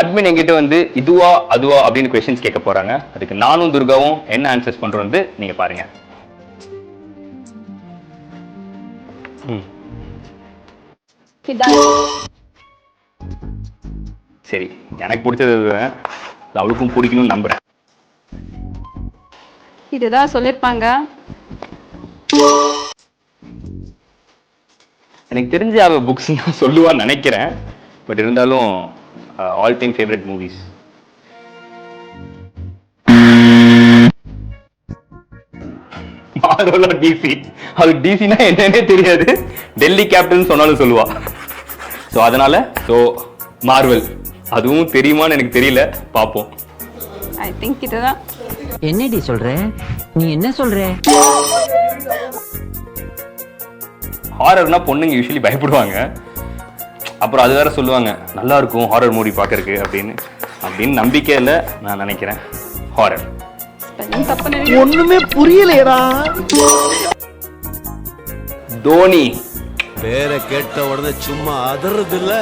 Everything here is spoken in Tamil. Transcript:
அட்மின் என்கிட்ட வந்து இதுவா அதுவா அப்படின்னு கொஸ்டின்ஸ் கேட்க போறாங்க. அதுக்கு நானும் துர்காவும் என்ன ஆன்சர்ஸ் பண்றோம் வந்து நீங்க பாருங்க. சரி, எனக்கு பிடிச்சது அவளுக்கும் பிடிக்கணும்னு நம்புறேன். இதுதான் சொல்லிருப்பாங்க. எனக்கு தெரிஞ்ச அவ புக்ஸ் தான் சொல்லுவான்னு நினைக்கிறேன். பட் இருந்தாலும் ஆல் டைம் ஃபேவரட் மூவிஸ் மார்வலா டிசி. அது டிசினா என்னன்னே தெரியாது. டெல்லி கேப்டன் சொன்னாலும் சொல்லுவா. ஸோ அதனால மார்வல் அதுவும் தெரியுமான்னு எனக்கு தெரியல, பார்ப்போம். ஐ திங்க் இதுதான். என்னடி சொல்ற? நீ என்ன சொல்ற? ஹாரர்னா பொண்ணுங்க யூஸ்வலி பயப்படுவாங்க. அப்புறம் அது வேற சொல்லுவாங்க நல்லா இருக்கும் ஹாரர் மூவி பார்க்கறதுக்கு அப்படின்னு நம்பிக்கையில நான் நினைக்கிறேன் ஹாரர். ஒண்ணுமே புரியலையடா. தோனி பேரை கேட்ட உடனே சும்மா அதறது இல்ல.